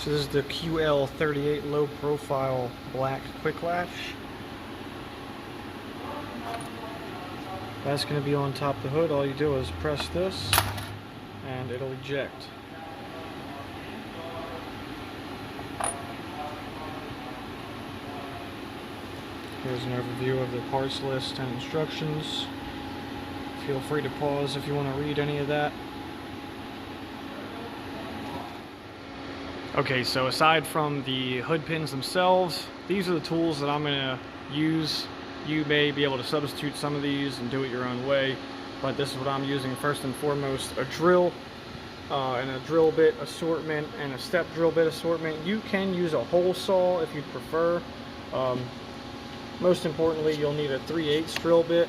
So this is the QL38 low profile black Quick-Latch. That's going to be on top of the hood. All you do is press this and it'll eject. Here's an overview of the parts list and instructions. Feel free to pause if you want to read any of that. Okay, so aside from the hood pins themselves, these are the tools that I'm going to use. You may be able to substitute some of these and do it your own way, but this is what I'm using first and foremost: a drill and a drill bit assortment and a step drill bit assortment. You can use a hole saw if you prefer. Most importantly, you'll need a 3/8 drill bit,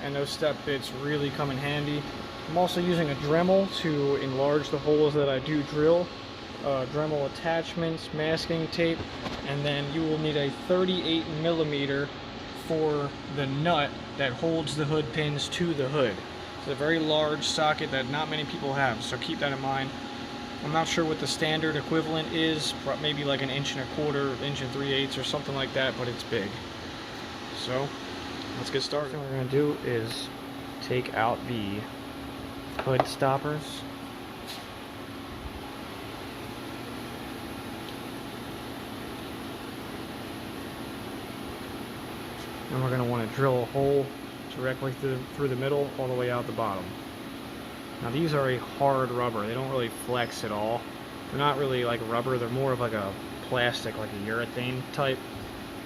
and those step bits really come in handy. I'm also using a Dremel to enlarge the holes that I do drill. Dremel attachments, masking tape, and then you will need a 38mm for the nut that holds the hood pins to the hood. It's a very large socket that not many people have, so keep that in mind. I'm not sure what the standard equivalent is, maybe like 1 1/4 inch, 1 3/8 or something like that, but it's big. So let's get started. What we're going to do is take out the hood stoppers. And we're going to want to drill a hole directly through the middle all the way out the bottom. Now these are a hard rubber. They don't really flex at all. They're not really like rubber. They're more of like a plastic, like a urethane type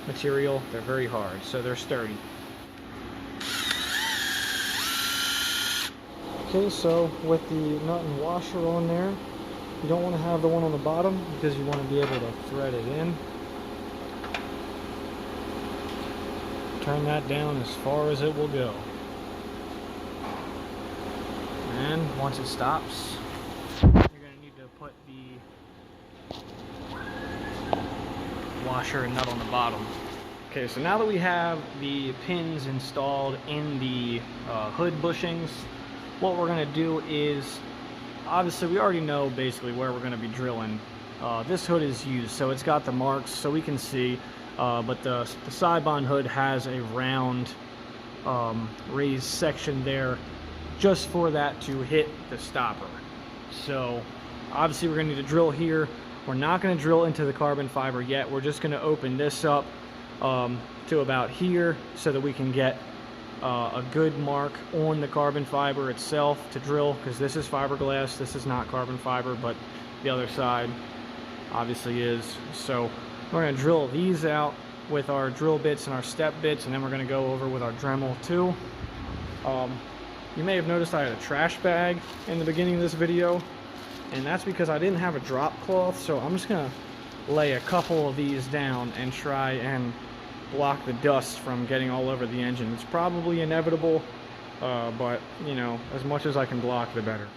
material. They're very hard, so they're sturdy. Okay, so with the nut and washer on there, you don't want to have the one on the bottom because you want to be able to thread it in. Turn that down as far as it will go. And once it stops, you're going to need to put the washer and nut on the bottom. Okay, so now that we have the pins installed in the hood bushings, what we're going to do is, obviously we already know basically where we're going to be drilling. This hood is used, so it's got the marks so we can see. But the side-bond hood has a round raised section there just for that to hit the stopper. So obviously we're going to need to drill here. We're not going to drill into the carbon fiber yet. We're just going to open this up to about here so that we can get a good mark on the carbon fiber itself to drill, because this is fiberglass, this is not carbon fiber, but the other side obviously is. So we're going to drill these out with our drill bits and our step bits, and then we're going to go over with our Dremel too. You may have noticed I had a trash bag in the beginning of this video, and that's because I didn't have a drop cloth, so I'm just going to lay a couple of these down and try and block the dust from getting all over the engine. It's probably inevitable, but you know, as much as I can block, the better.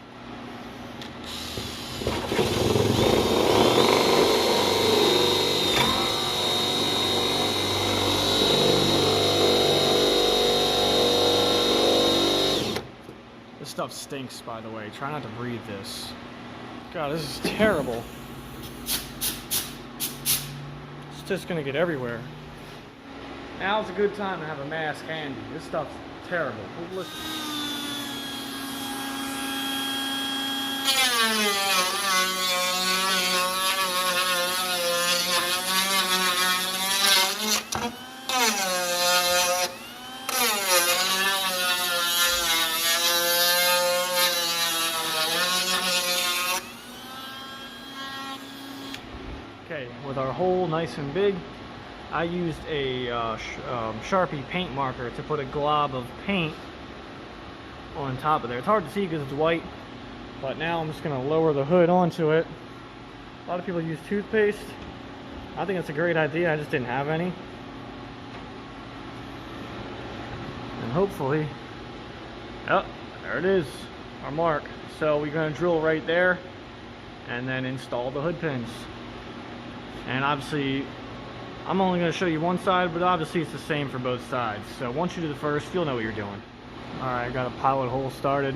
This stuff stinks, by the way. Try not to breathe this. God, this is terrible. It's just gonna get everywhere. Now's a good time to have a mask handy. This stuff's terrible. Listen. Okay, with our hole nice and big, I used a Sharpie paint marker to put a glob of paint on top of there. It's hard to see because it's white, but now I'm just going to lower the hood onto it. A lot of people use toothpaste. I think it's a great idea. I just didn't have any. And hopefully, oh, there it is, our mark. So we're going to drill right there and then install the hood pins. And obviously, I'm only going to show you one side, but obviously it's the same for both sides. So once you do the first, you'll know what you're doing. Alright, I got a pilot hole started.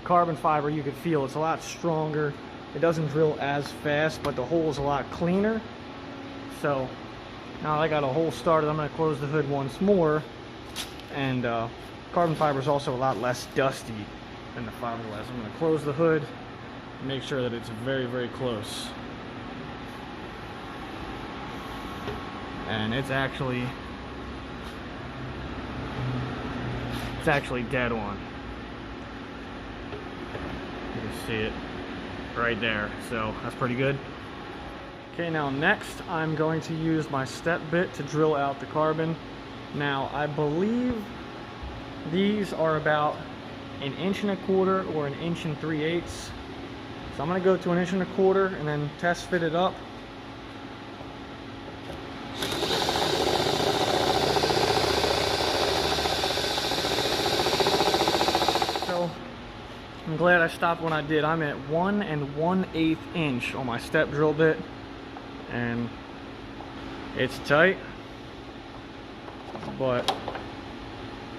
carbon fiber, you could feel it's a lot stronger. It doesn't drill as fast, but the hole is a lot cleaner. So now I got a hole started, I'm going to close the hood once more. And carbon fiber is also a lot less dusty than the fiberglass. I'm going to close the hood and make sure that it's very, very close. And it's actually dead on. You can see it right there, so that's pretty good. Okay, now next I'm going to use my step bit to drill out the carbon. Now I believe these are about 1 1/4 inches or 1 3/8 inches. So I'm going to go to 1 1/4 inches and then test fit it up. So I'm glad I stopped when I did. I'm at 1 1/8 inch on my step drill bit, and it's tight, but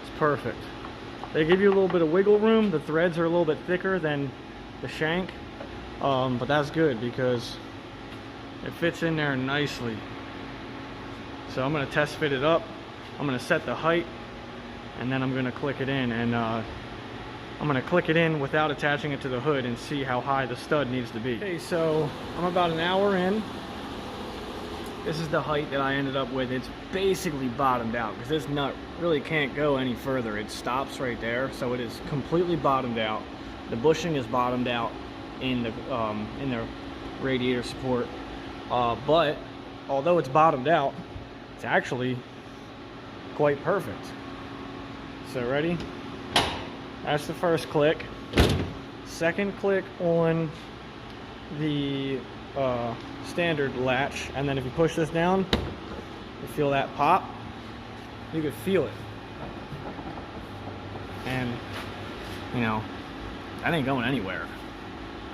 it's perfect. They give you a little bit of wiggle room. The threads are a little bit thicker than the shank, but that's good because it fits in there nicely. So I'm going to test fit it up. I'm going to set the height, and then I'm going to click it in, and I'm going to click it in without attaching it to the hood and see how high the stud needs to be. Okay, so I'm about an hour in. This is the height that I ended up with. It's basically bottomed out because this nut really can't go any further. It stops right there, so it is completely bottomed out. The bushing is bottomed out in the radiator support, but although it's bottomed out, it's actually quite perfect. So ready? That's the first click. Second click on the standard latch, and then if you push this down, you feel that pop. You can feel it, and you know that ain't going anywhere.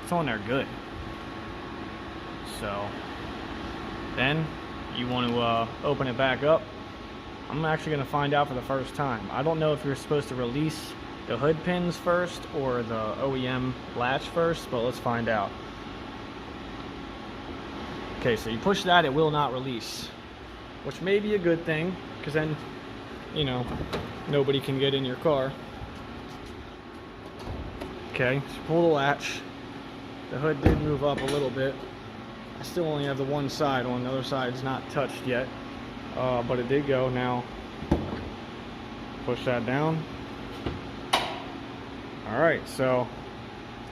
It's on there good. So then you want to open it back up. I'm actually going to find out for the first time. I don't know if you're supposed to release the hood pins first or the OEM latch first, but let's find out. Okay, so you push that, it will not release, which may be a good thing, because then, you know, nobody can get in your car. Okay, so pull the latch. The hood did move up a little bit. I still only have the one side on, the other side's not touched yet, but it did go. Now, push that down. Alright, so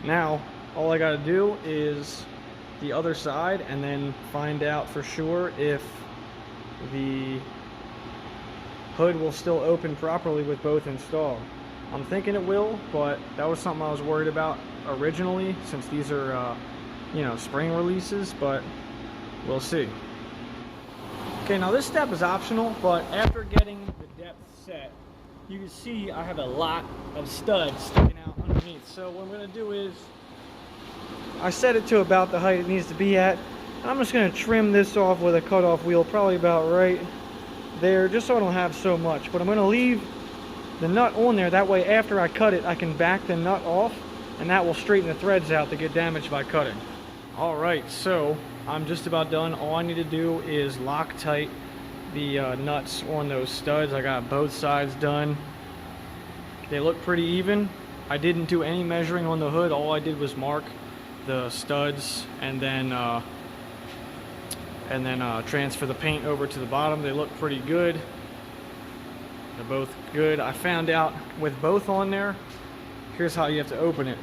now all I gotta do is the other side and then find out for sure if the hood will still open properly with both installed. I'm thinking it will, but that was something I was worried about originally, since these are you know, spring releases, but we'll see. Okay, now this step is optional, but after getting the depth set, you can see I have a lot of studs sticking out underneath. So what I'm going to do is I set it to about the height it needs to be at. And I'm just going to trim this off with a cutoff wheel, probably about right there, just so I don't have so much. But I'm going to leave the nut on there. That way after I cut it, I can back the nut off, and that will straighten the threads out that get damaged by cutting. Alright, so I'm just about done. All I need to do is Loctite the nuts on those studs. I got both sides done. They look pretty even. I didn't do any measuring on the hood. All I did was mark the studs and then transfer the paint over to the bottom. They look pretty good. They're both good. I found out with both on there, here's how you have to open it.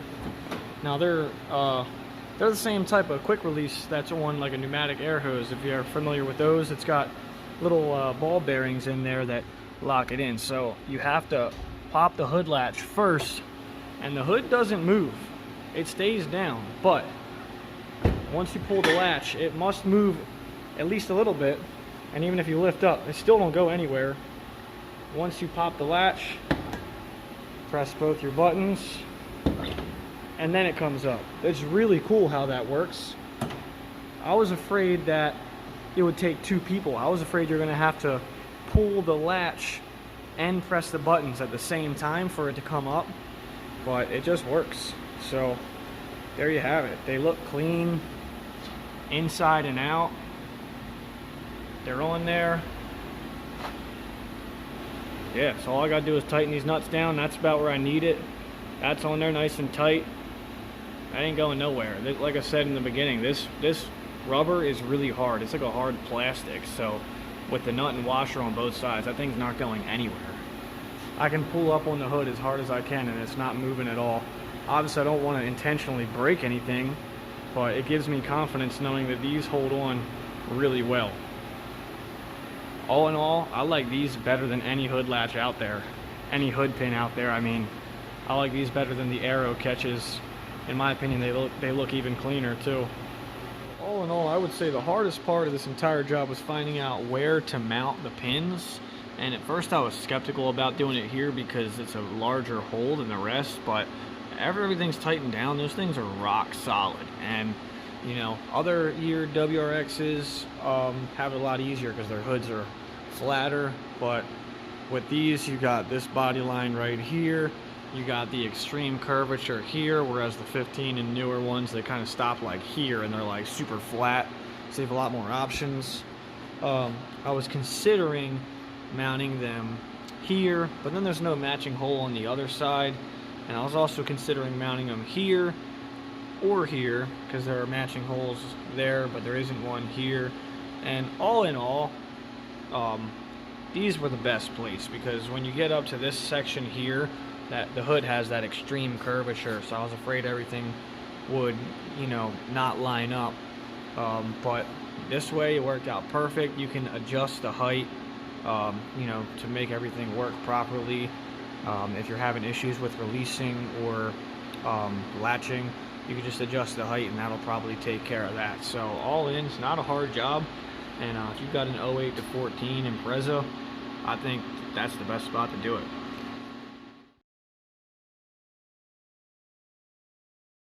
Now they're the same type of quick release that's on like a pneumatic air hose. If you're familiar with those, it's got little ball bearings in there that lock it in. So you have to pop the hood latch first, and the hood doesn't move. It stays down, but once you pull the latch, it must move at least a little bit, and even if you lift up, it still don't go anywhere. Once you pop the latch, press both your buttons, and then it comes up. It's really cool how that works. I was afraid that it would take two people. I was afraid you're going to have to pull the latch and press the buttons at the same time for it to come up, but it just works. So there you have it. They look clean inside and out. They're on there. Yeah, so all I gotta do is tighten these nuts down. That's about where I need it. That's on there nice and tight. That ain't going nowhere. Like I said in the beginning, this rubber is really hard. It's like a hard plastic. So with the nut and washer on both sides, that thing's not going anywhere. I can pull up on the hood as hard as I can and it's not moving at all. Obviously I don't want to intentionally break anything, but it gives me confidence knowing that these hold on really well. All in all, I like these better than any hood latch out there, any hood pin out there. I mean, I like these better than the arrow catches. In my opinion, they look even cleaner too. All in all, I would say the hardest part of this entire job was finding out where to mount the pins. And at first I was skeptical about doing it here because it's a larger hole than the rest, but after everything's tightened down, those things are rock solid. And you know, other year WRXs have it a lot easier because their hoods are flatter, but with these you got this body line right here, you got the extreme curvature here, whereas the 15 and newer ones, they kind of stop like here and they're like super flat, so you have a lot more options. I was considering mounting them here, but then there's no matching hole on the other side, and I was also considering mounting them here or here because there are matching holes there, but there isn't one here. And all in all, these were the best place because when you get up to this section here, that the hood has that extreme curvature, so I was afraid everything would, you know, not line up. But this way it worked out perfect. You can adjust the height, you know, to make everything work properly. If you're having issues with releasing or latching, you can just adjust the height and that'll probably take care of that. So all in, it's not a hard job. And if you've got an 08 to 14 Impreza, I think that's the best spot to do it.